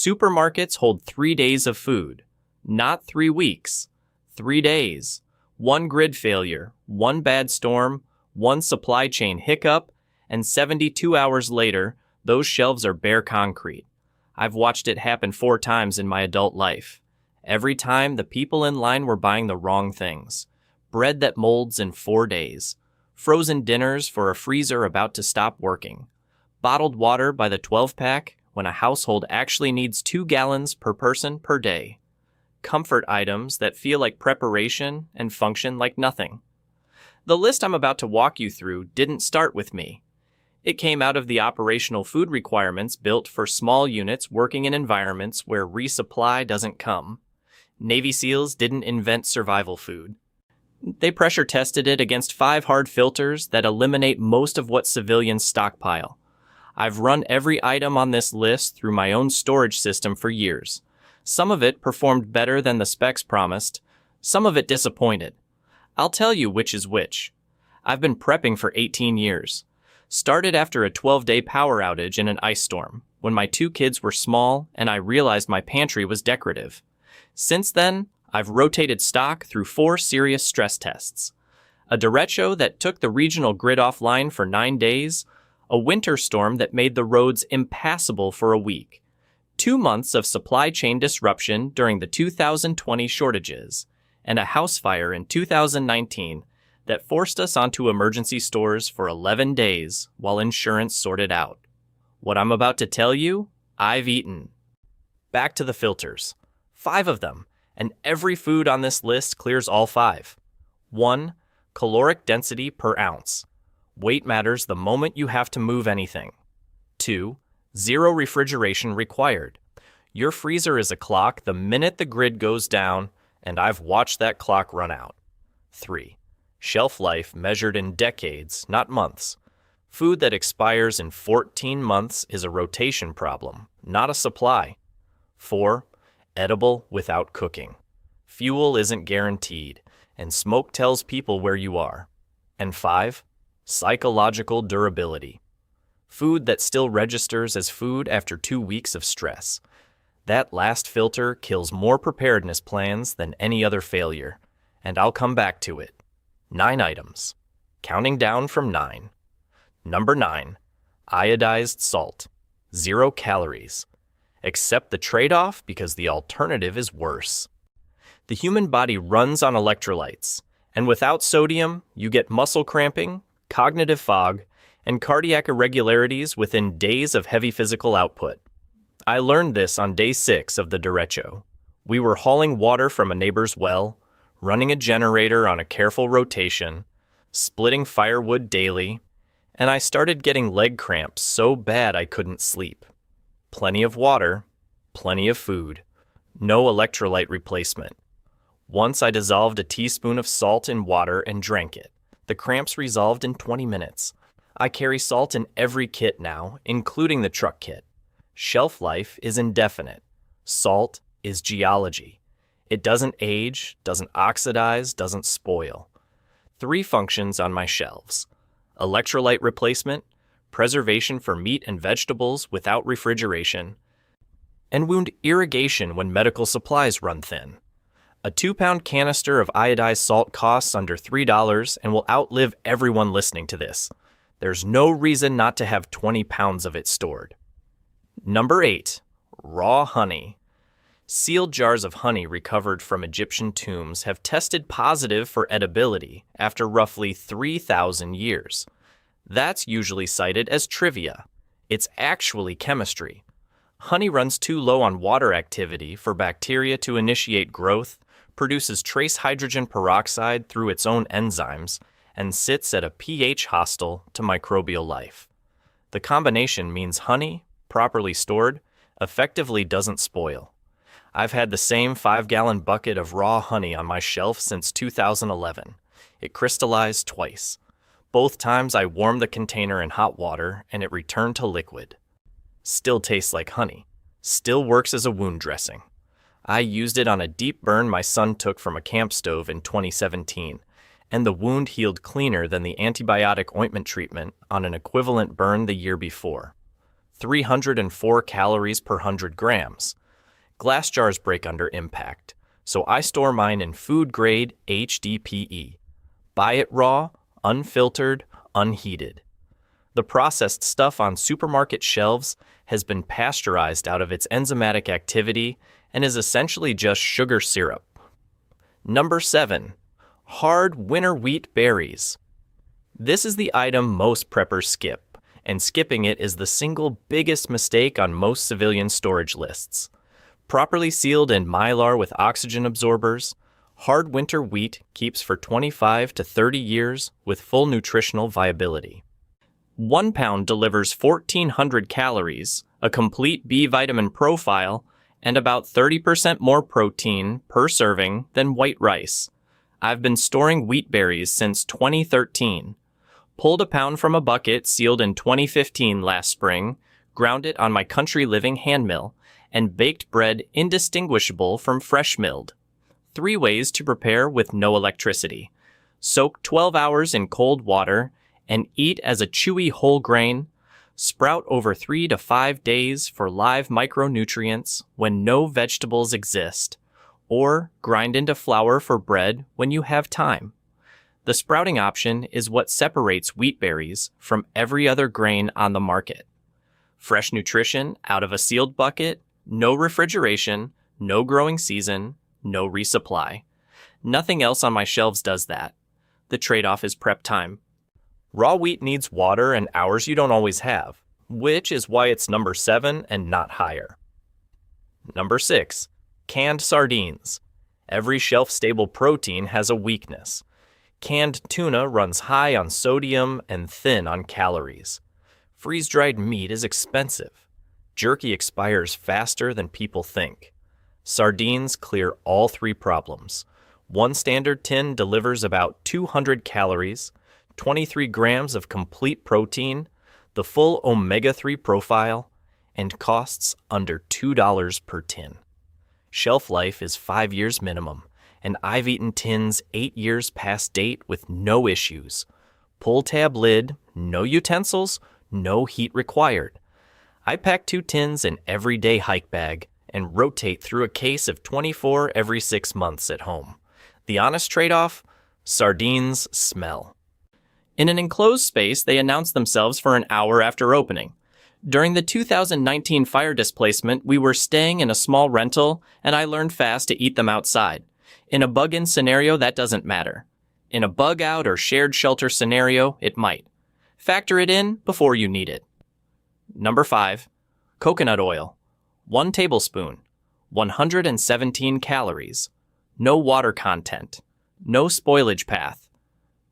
Supermarkets hold 3 days of food, not 3 weeks. 3 days. One grid failure, one bad storm, one supply chain hiccup, and 72 hours later, those shelves are bare concrete. I've watched it happen 4 times in my adult life. Every time, the people in line were buying the wrong things. Bread that molds in 4 days. Frozen dinners for a freezer about to stop working. Bottled water by the 12-pack when a household actually needs 2 gallons per person per day. Comfort items that feel like preparation and function like nothing. The list I'm about to walk you through didn't start with me. It came out of the operational food requirements built for small units working in environments where resupply doesn't come. Navy SEALs didn't invent survival food. They pressure tested it against 5 hard filters that eliminate most of what civilians stockpile. I've run every item on this list through my own storage system for years. Some of it performed better than the specs promised. Some of it disappointed. I'll tell you which is which. I've been prepping for 18 years. Started after a 12-day power outage in an ice storm, when my 2 kids were small and I realized my pantry was decorative. Since then, I've rotated stock through 4 serious stress tests. A derecho that took the regional grid offline for 9 days, a winter storm that made the roads impassable for a week, 2 months of supply chain disruption during the 2020 shortages, and a house fire in 2019 that forced us onto emergency stores for 11 days while insurance sorted out. What I'm about to tell you, I've eaten. Back to the filters. 5 of them, and every food on this list clears all 5. 1. Caloric density per ounce. Weight matters the moment you have to move anything. 2. Zero refrigeration required. Your freezer is a clock the minute the grid goes down, and I've watched that clock run out. 3. Shelf life measured in decades, not months. Food that expires in 14 months is a rotation problem, not a supply. 4. Edible without cooking. Fuel isn't guaranteed, and smoke tells people where you are. And 5. Psychological durability. Food that still registers as food after 2 weeks of stress. That last filter kills more preparedness plans than any other failure, and I'll come back to it. 9 items. Counting down from 9. Number 9. Iodized salt. 0 calories. Accept the trade-off because the alternative is worse. The human body runs on electrolytes, and without sodium, you get muscle cramping, cognitive fog, and cardiac irregularities within days of heavy physical output. I learned this on day 6 of the derecho. We were hauling water from a neighbor's well, running a generator on a careful rotation, splitting firewood daily, and I started getting leg cramps so bad I couldn't sleep. Plenty of water, plenty of food, no electrolyte replacement. Once I dissolved a teaspoon of salt in water and drank it. The cramps resolved in 20 minutes. I carry salt in every kit now, including the truck kit. Shelf life is indefinite. Salt is geology. It doesn't age, doesn't oxidize, doesn't spoil. 3 functions on my shelves: electrolyte replacement, preservation for meat and vegetables without refrigeration, and wound irrigation when medical supplies run thin. A 2-pound canister of iodized salt costs under $3 and will outlive everyone listening to this. There's no reason not to have 20 pounds of it stored. Number 8. Raw honey. Sealed jars of honey recovered from Egyptian tombs have tested positive for edibility after roughly 3,000 years. That's usually cited as trivia. It's actually chemistry. Honey runs too low on water activity for bacteria to initiate growth, produces trace hydrogen peroxide through its own enzymes, and sits at a pH hostile to microbial life. The combination means honey, properly stored, effectively doesn't spoil. I've had the same 5-gallon bucket of raw honey on my shelf since 2011. It crystallized twice. Both times I warmed the container in hot water and it returned to liquid. Still tastes like honey. Still works as a wound dressing. I used it on a deep burn my son took from a camp stove in 2017, and the wound healed cleaner than the antibiotic ointment treatment on an equivalent burn the year before. 304 calories per 100 grams. Glass jars break under impact, so I store mine in food-grade HDPE. Buy it raw, unfiltered, unheated. The processed stuff on supermarket shelves has been pasteurized out of its enzymatic activity and is essentially just sugar syrup. Number 7. Hard winter wheat berries. This is the item most preppers skip, and skipping it is the single biggest mistake on most civilian storage lists. Properly sealed in Mylar with oxygen absorbers, hard winter wheat keeps for 25 to 30 years with full nutritional viability. 1 pound delivers 1,400 calories, a complete B vitamin profile, and about 30% more protein per serving than white rice. I've been storing wheat berries since 2013. Pulled a pound from a bucket sealed in 2015 last spring, ground it on my country living hand mill, and baked bread indistinguishable from fresh milled. 3 ways to prepare with no electricity. Soak 12 hours in cold water and eat as a chewy whole grain. Sprout over 3 to 5 days for live micronutrients when no vegetables exist, or grind into flour for bread when you have time. The sprouting option is what separates wheat berries from every other grain on the market. Fresh nutrition out of a sealed bucket, no refrigeration, no growing season, no resupply. Nothing else on my shelves does that. The trade-off is prep time. Raw wheat needs water and hours you don't always have, which is why it's number 7 and not higher. Number 6. Canned sardines. Every shelf-stable protein has a weakness. Canned tuna runs high on sodium and thin on calories. Freeze-dried meat is expensive. Jerky expires faster than people think. Sardines clear all 3 problems. 1 standard tin delivers about 200 calories, 23 grams of complete protein, the full omega-3 profile, and costs under $2 per tin. Shelf life is 5 years minimum, and I've eaten tins 8 years past date with no issues. Pull tab lid, no utensils, no heat required. I pack 2 tins in everyday hike bag and rotate through a case of 24 every 6 months at home. The honest trade-off? Sardines smell. In an enclosed space, they announced themselves for an hour after opening. During the 2019 fire displacement, we were staying in a small rental, and I learned fast to eat them outside. In a bug-in scenario, that doesn't matter. In a bug-out or shared shelter scenario, it might. Factor it in before you need it. Number 5. Coconut oil. 1 tablespoon. 117 calories. No water content. No spoilage path.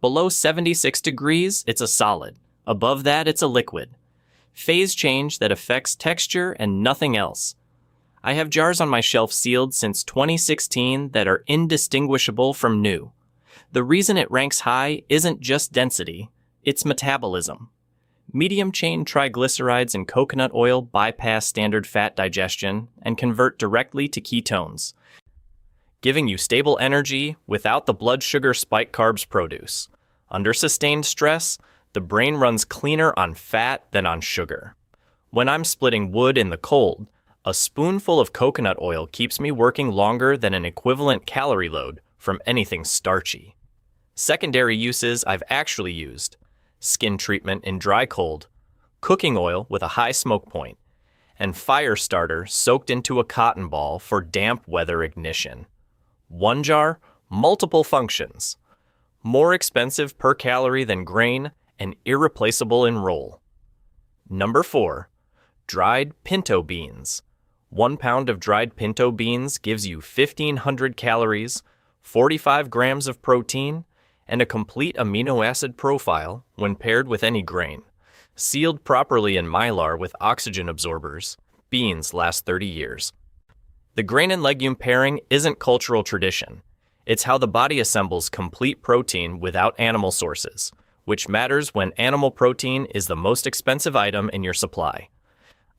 Below 76 degrees, it's a solid. Above that, it's a liquid. Phase change that affects texture and nothing else. I have jars on my shelf sealed since 2016 that are indistinguishable from new. The reason it ranks high isn't just density, it's metabolism. Medium-chain triglycerides in coconut oil bypass standard fat digestion and convert directly to ketones, giving you stable energy without the blood sugar spike carbs produce. Under sustained stress, the brain runs cleaner on fat than on sugar. When I'm splitting wood in the cold, a spoonful of coconut oil keeps me working longer than an equivalent calorie load from anything starchy. Secondary uses I've actually used: skin treatment in dry cold, cooking oil with a high smoke point, and fire starter soaked into a cotton ball for damp weather ignition. 1 jar, multiple functions. More expensive per calorie than grain and irreplaceable in roll. Number 4. Dried pinto beans. 1 pound of dried pinto beans gives you 1,500 calories, 45 grams of protein, and a complete amino acid profile when paired with any grain. Sealed properly in Mylar with oxygen absorbers, beans last 30 years. The grain and legume pairing isn't cultural tradition. It's how the body assembles complete protein without animal sources, which matters when animal protein is the most expensive item in your supply.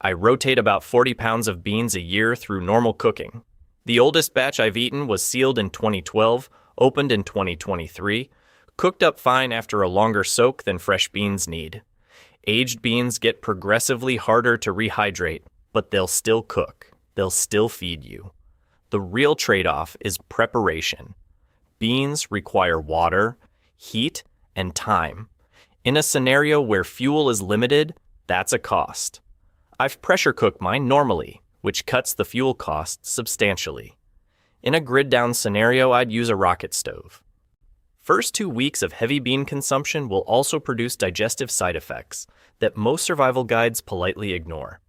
I rotate about 40 pounds of beans a year through normal cooking. The oldest batch I've eaten was sealed in 2012, opened in 2023, cooked up fine after a longer soak than fresh beans need. Aged beans get progressively harder to rehydrate, but they'll still cook. They'll still feed you. The real trade-off is preparation. Beans require water, heat, and time. In a scenario where fuel is limited, that's a cost. I've pressure cooked mine normally, which cuts the fuel cost substantially. In a grid-down scenario, I'd use a rocket stove. First 2 weeks of heavy bean consumption will also produce digestive side effects that most survival guides politely ignore.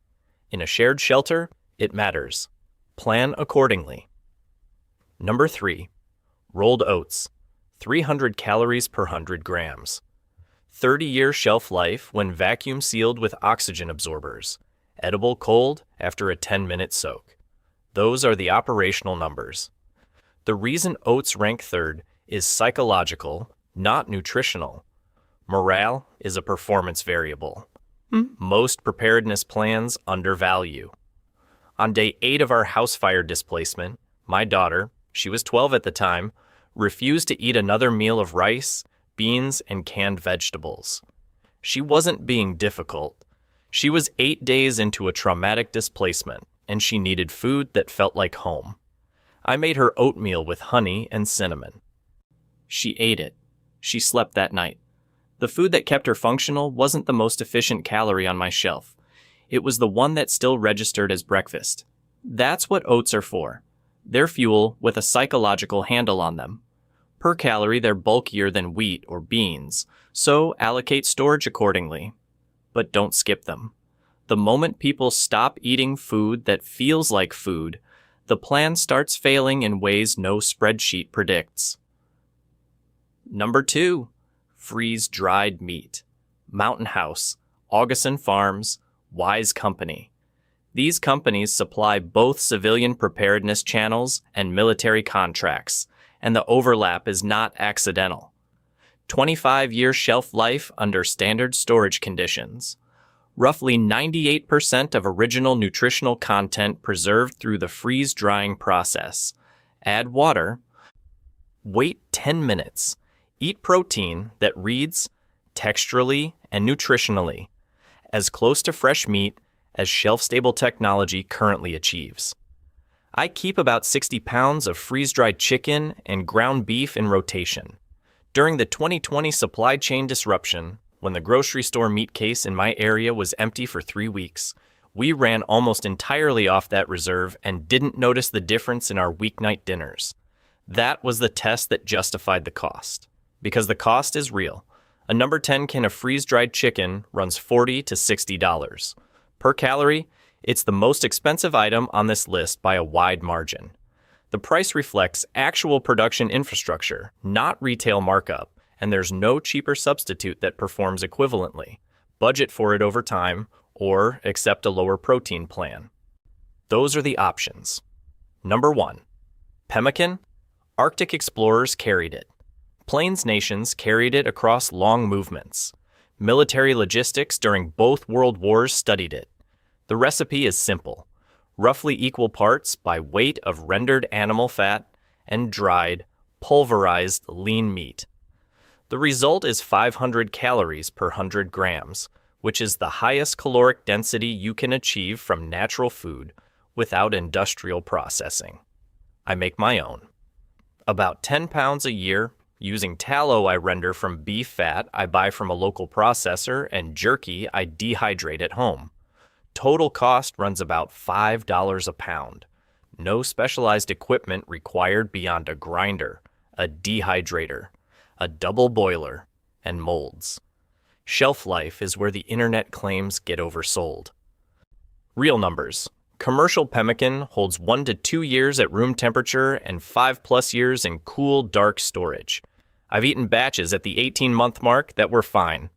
In a shared shelter, it matters. Plan accordingly. Number 3. Rolled oats. 300 calories per 100 grams. 30-year shelf life when vacuum sealed with oxygen absorbers. Edible cold after a 10-minute soak. Those are the operational numbers. The reason oats rank third is psychological, not nutritional. Morale is a performance variable. Most preparedness plans undervalue. On day 8 of our house fire displacement, my daughter, she was 12 at the time, refused to eat another meal of rice, beans, and canned vegetables. She wasn't being difficult. She was 8 days into a traumatic displacement, and she needed food that felt like home. I made her oatmeal with honey and cinnamon. She ate it. She slept that night. The food that kept her functional wasn't the most efficient calorie on my shelf. It was the one that still registered as breakfast. That's what oats are for. They're fuel with a psychological handle on them. Per calorie, they're bulkier than wheat or beans, so allocate storage accordingly. But don't skip them. The moment people stop eating food that feels like food, the plan starts failing in ways no spreadsheet predicts. Number 2. Freeze-dried meat. Mountain House, Augustin Farms, Wise Company. These companies supply both civilian preparedness channels and military contracts, and the overlap is not accidental. 25-year shelf life under standard storage conditions. Roughly 98% of original nutritional content preserved through the freeze-drying process. Add water. Wait 10 minutes. Eat protein that reads, texturally and nutritionally, as close to fresh meat as shelf-stable technology currently achieves. I keep about 60 pounds of freeze-dried chicken and ground beef in rotation. During the 2020 supply chain disruption, when the grocery store meat case in my area was empty for 3 weeks, we ran almost entirely off that reserve and didn't notice the difference in our weeknight dinners. That was the test that justified the cost. Because the cost is real. A number 10 can of freeze-dried chicken runs $40 to $60. Per calorie, it's the most expensive item on this list by a wide margin. The price reflects actual production infrastructure, not retail markup, and there's no cheaper substitute that performs equivalently. Budget for it over time, or accept a lower protein plan. Those are the options. Number 1. Pemmican. Arctic explorers carried it. Plains nations carried it across long movements. Military logistics during both world wars studied it. The recipe is simple. Roughly equal parts by weight of rendered animal fat and dried, pulverized lean meat. The result is 500 calories per 100 grams, which is the highest caloric density you can achieve from natural food without industrial processing. I make my own. About 10 pounds a year, using tallow I render from beef fat I buy from a local processor and jerky I dehydrate at home. Total cost runs about $5 a pound. No specialized equipment required beyond a grinder, a dehydrator, a double boiler, and molds. Shelf life is where the internet claims get oversold. Real numbers. Commercial pemmican holds 1 to 2 years at room temperature and 5+ years in cool, dark storage. I've eaten batches at the 18-month mark that were fine.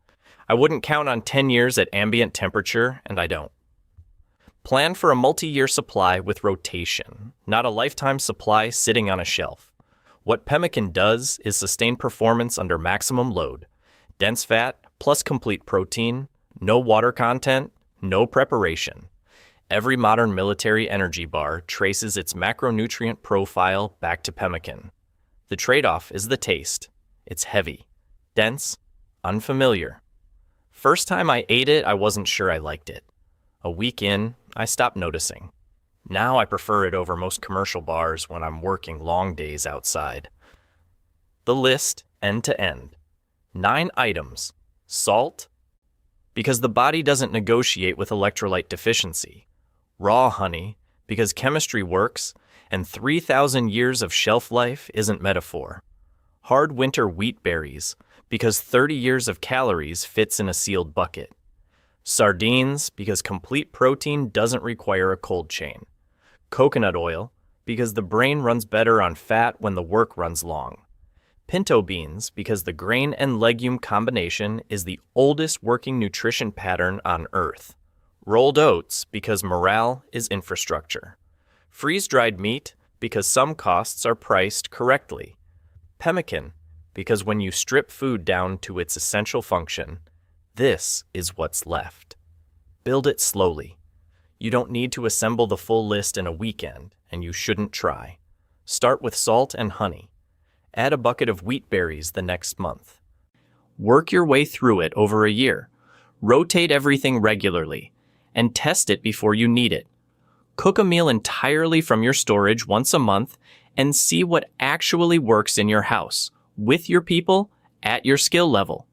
I wouldn't count on 10 years at ambient temperature, and I don't. Plan for a multi-year supply with rotation, not a lifetime supply sitting on a shelf. What pemmican does is sustain performance under maximum load. Dense fat plus complete protein, no water content, no preparation. Every modern military energy bar traces its macronutrient profile back to pemmican. The trade-off is the taste. It's heavy, dense, unfamiliar. First time I ate it, I wasn't sure I liked it. A week in, I stopped noticing. Now I prefer it over most commercial bars when I'm working long days outside. The list, end to end. 9 items. Salt, because the body doesn't negotiate with electrolyte deficiency. Raw honey, because chemistry works, and 3,000 years of shelf life isn't metaphor. Hard winter wheat berries, because 30 years of calories fits in a sealed bucket. Sardines, because complete protein doesn't require a cold chain. Coconut oil, because the brain runs better on fat when the work runs long. Pinto beans, because the grain and legume combination is the oldest working nutrition pattern on Earth. Rolled oats, because morale is infrastructure. Freeze-dried meat, because some costs are priced correctly. Pemmican, because when you strip food down to its essential function, this is what's left. Build it slowly. You don't need to assemble the full list in a weekend, and you shouldn't try. Start with salt and honey. Add a bucket of wheat berries the next month. Work your way through it over a year. Rotate everything regularly, and test it before you need it. Cook a meal entirely from your storage once a month and see what actually works in your house, with your people, at your skill level.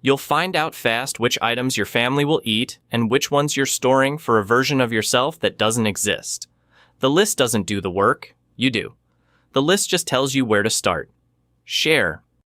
You'll find out fast which items your family will eat and which ones you're storing for a version of yourself that doesn't exist. The list doesn't do the work, you do. The list just tells you where to start. Share,